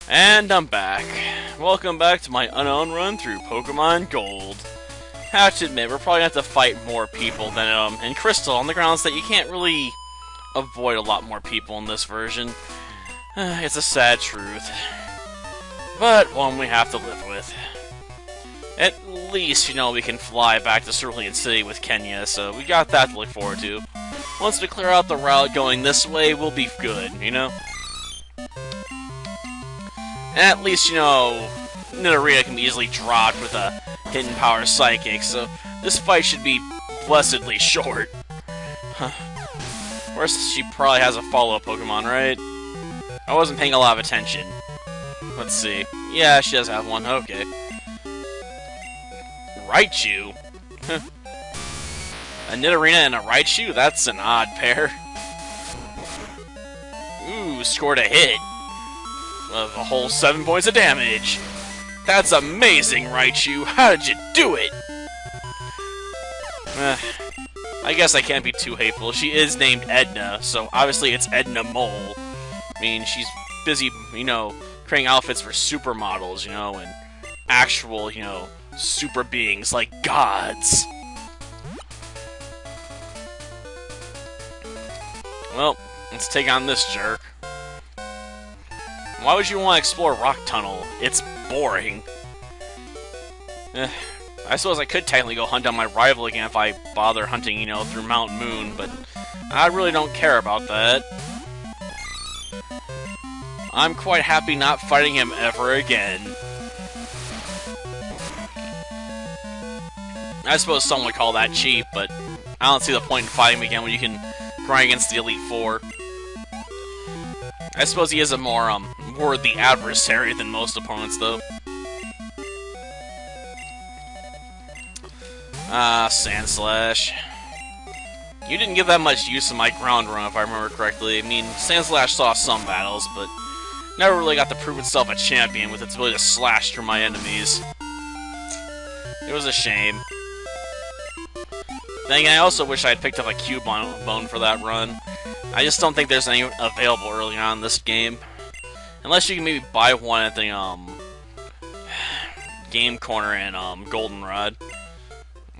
And I'm back. Welcome back to my Unown run through Pokemon Gold. I have to admit, we're probably going to have to fight more people than in Crystal, on the grounds that you can't really avoid a lot more people in this version. It's a sad truth. But one we have to live with. At least, we can fly back to Cerulean City with Kenya, so we got that to look forward to. Once we clear out the route going this way, we'll be good, And at least, Nidorina can be easily dropped with a hidden power psychic, so this fight should be blessedly short. Of course, she probably has a follow-up Pokemon, right? I wasn't paying a lot of attention. Let's see. Yeah, she does have one, okay. Raichu? A Nidorina and a Raichu? That's an odd pair. Ooh, scored a hit. Of a whole 7 points of damage. That's amazing, Raichu. How did you do it? I guess I can't be too hateful. She is named Edna, so obviously it's Edna Mole. I mean, she's busy, creating outfits for supermodels, and actual, super beings like gods. Well, let's take on this jerk. Why would you want to explore Rock Tunnel? It's boring. I suppose I could technically go hunt down my rival again if I bother hunting, through Mount Moon, but I really don't care about that. I'm quite happy not fighting him ever again. I suppose some would call that cheap, but I don't see the point in fighting him again when you can grind against the Elite Four. I suppose he is a more, worthy adversary than most opponents, though. Sand Slash. You didn't give that much use in my ground run, if I remember correctly. I mean, Sand Slash saw some battles, but never really got to prove itself a champion with its ability to slash through my enemies. It was a shame. Then again, I also wish I had picked up a Cubone for that run. I just don't think there's any available early on in this game. Unless you can maybe buy one at the, Game Corner and, Goldenrod.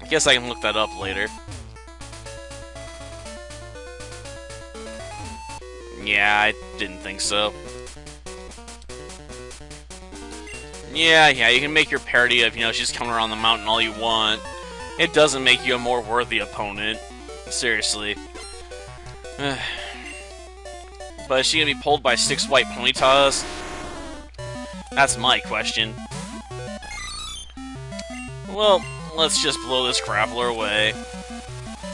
I guess I can look that up later. Yeah, I didn't think so. Yeah, you can make your parody of, she's coming around the mountain all you want. It doesn't make you a more worthy opponent. Seriously. But is she gonna be pulled by 6 white Ponytas? That's my question. Well, let's just blow this Graveler away.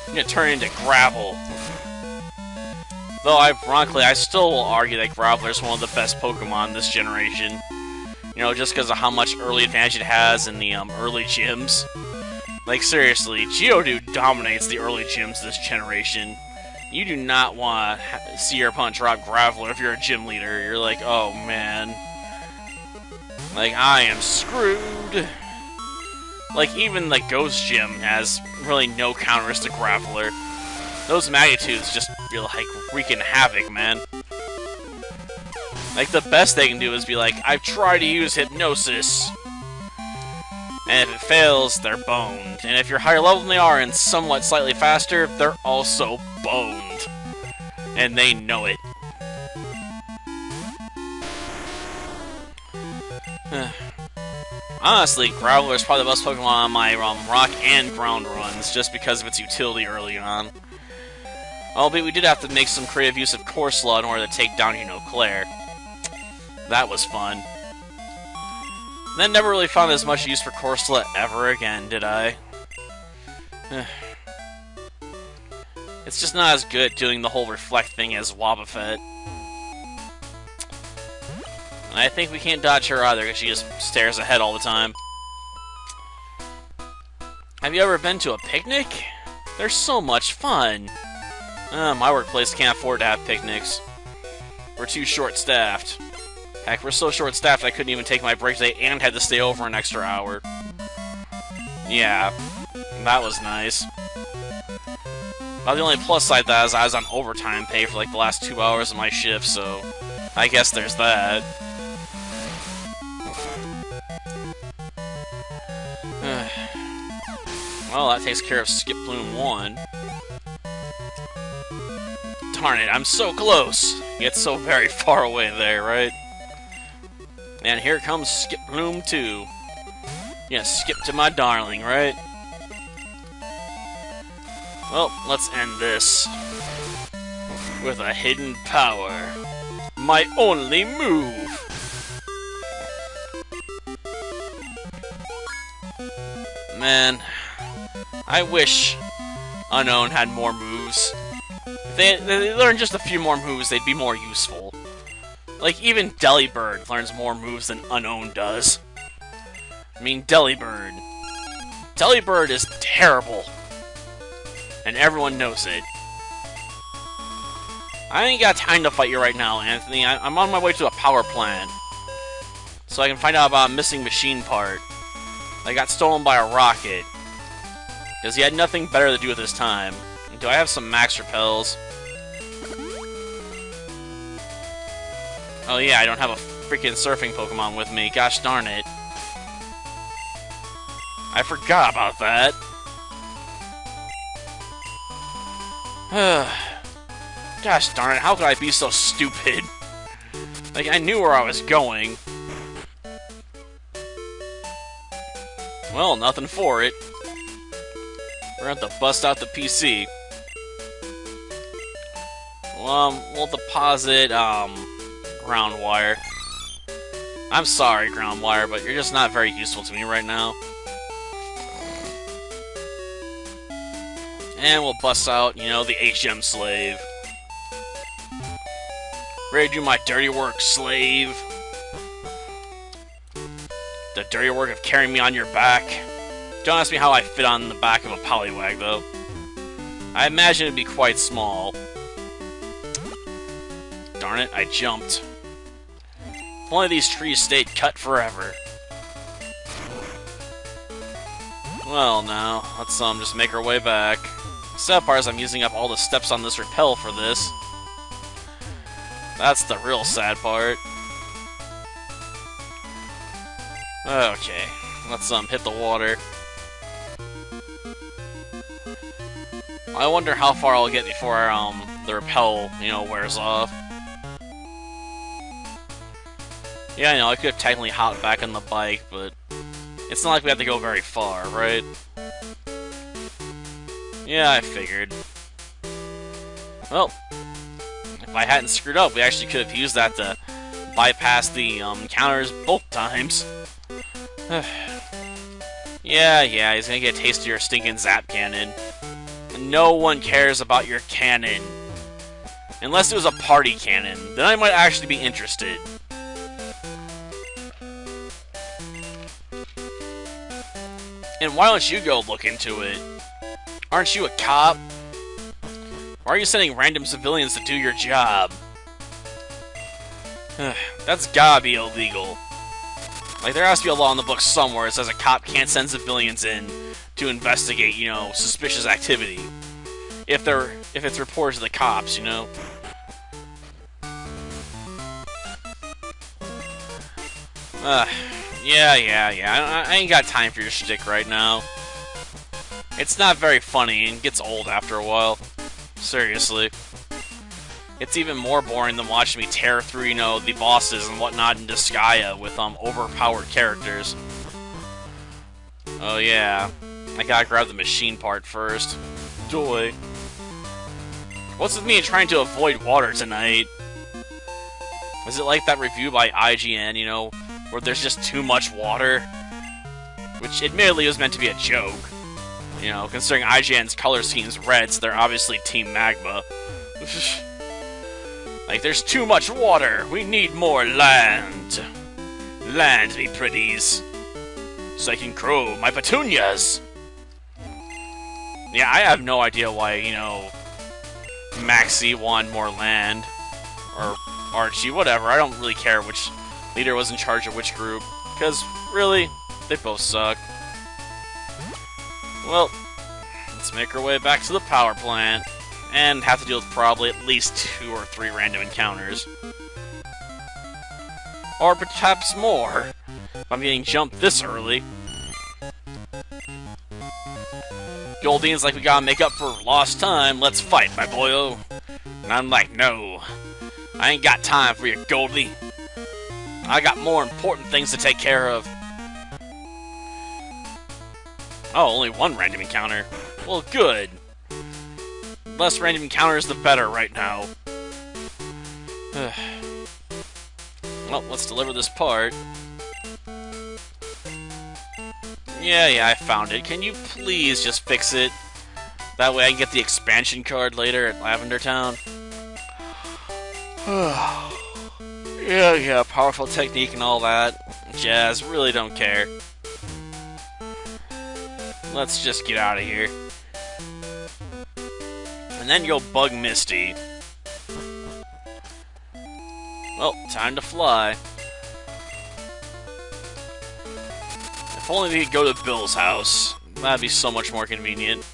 I'm gonna turn into gravel. Though, ironically, I still will argue that Graveler is one of the best Pokemon this generation. Just because of how much early advantage it has in the early gyms. Like, seriously, Geodude dominates the early gyms this generation. You do not want to see your opponent drop Graveler if you're a gym leader. You're like, oh man. Like, I am screwed. Like, even the Ghost Gym has really no counters to Graveler. Those magnitudes just feel like wreaking havoc, man. Like, the best they can do is be like, I've tried to use Hypnosis. And if it fails, they're boned. And if you're higher level than they are and somewhat slightly faster, they're also boned. And they know it. Honestly, Graveler is probably the best Pokemon on my rock and ground runs, just because of its utility early on. Albeit we did have to make some creative use of Corsola in order to take down, Claire. That was fun. Then never really found as much use for Corsola ever again, did I? It's just not as good doing the whole reflect thing as Wobbuffet. And I think we can't dodge her either, because she just stares ahead all the time. Have you ever been to a picnic? They're so much fun! My workplace can't afford to have picnics. We're too short-staffed. Heck, we're so short-staffed I couldn't even take my break today and had to stay over an extra hour. Yeah, that was nice. About the only plus side to that is I was on overtime pay for like the last 2 hours of my shift, so I guess there's that. Well, that takes care of Skip Bloom 1. Darn it, I'm so close! Yet so very far away there, right? And here comes Skip Bloom 2. Yeah, skip to my darling, right? Well, let's end this with a hidden power. My only move! Man, I wish Unown had more moves. If they learned just a few more moves, they'd be more useful. Like, even Delibird learns more moves than Unown does. I mean, Delibird. Delibird is terrible. And everyone knows it. I ain't got time to fight you right now, Anthony. I'm on my way to a power plant. So I can find out about a missing machine part that got stolen by a rocket. Because he had nothing better to do at this time. Do I have some max repels? Oh yeah, I don't have a freaking surfing Pokemon with me. Gosh darn it. I forgot about that. Gosh darn it, how could I be so stupid? Like, I knew where I was going. Well, nothing for it. We're gonna have to bust out the PC. We'll deposit, ground wire. I'm sorry, ground wire, but you're just not very useful to me right now. And we'll bust out, you know, the HM slave. Ready to do my dirty work, slave? The dirty work of carrying me on your back. Don't ask me how I fit on the back of a Poliwag, though. I imagine it'd be quite small. Darn it, I jumped. If only these trees stayed cut forever. Well, now, let's just make our way back. Sad part is I'm using up all the steps on this repel for this. That's the real sad part. Okay, let's hit the water. I wonder how far I'll get before the repel, you know, wears off. Yeah, I know, I could have technically hopped back on the bike, but it's not like we have to go very far, right? Yeah, I figured. Well, if I hadn't screwed up, we actually could have used that to bypass the counters both times. Yeah, he's gonna get a taste of your stinking Zap Cannon. No one cares about your cannon. Unless it was a party cannon, then I might actually be interested. And why don't you go look into it? Aren't you a cop? Why are you sending random civilians to do your job? That's gotta be illegal. Like, there has to be a law in the book somewhere that says a cop can't send civilians in to investigate, you know, suspicious activity. If it's reported to the cops, you know? Yeah. I ain't got time for your shtick right now. It's not very funny and gets old after a while. Seriously. It's even more boring than watching me tear through, you know, the bosses and whatnot in Disgaea with, overpowered characters. Oh yeah. I gotta grab the machine part first. Joy. What's with me trying to avoid water tonight? Was it like that review by IGN, you know, where there's just too much water? Which admittedly was meant to be a joke. You know, considering IGN's color scheme's red, so they're obviously Team Magma. Like, there's too much water! We need more land! Land, me pretties! So I can grow my petunias! Yeah, I have no idea why, you know, Maxie wanted more land. Or Archie, whatever. I don't really care which leader was in charge of which group. Because, really, they both suck. Well, let's make our way back to the power plant. And have to deal with probably at least 2 or 3 random encounters. Or perhaps more, if I'm getting jumped this early. Goldine's like, we gotta make up for lost time. Let's fight, my boyo. And I'm like, no. I ain't got time for your Goldie. I got more important things to take care of. Oh, only one random encounter. Well, good. Less random encounters, the better right now. Well, let's deliver this part. Yeah, I found it. Can you please just fix it? That way I can get the expansion card later at Lavender Town. Yeah, powerful technique and all that jazz. Really don't care. Let's just get out of here. And then go bug Misty. Well, time to fly. If only we could go to Bill's house. That'd be so much more convenient.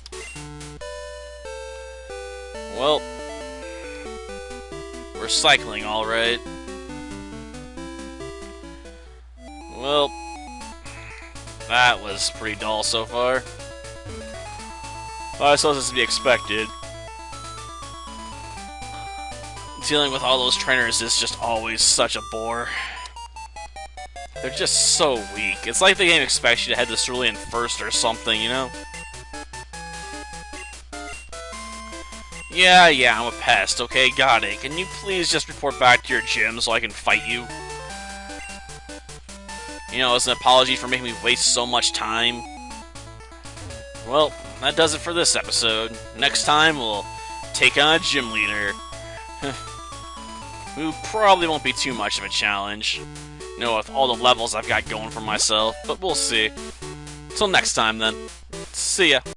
Well, we're cycling, alright. Well, that was pretty dull so far. I suppose this is to be expected. Dealing with all those trainers is just always such a bore. They're just so weak. It's like the game expects you to head to Cerulean first or something, you know? Yeah, I'm a pest, okay? Got it. Can you please just report back to your gym so I can fight you? You know, as an apology for making me waste so much time. Well, that does it for this episode. Next time, we'll take on a gym leader. Who probably won't be too much of a challenge. You know, with all the levels I've got going for myself. But we'll see. Till next time, then. See ya.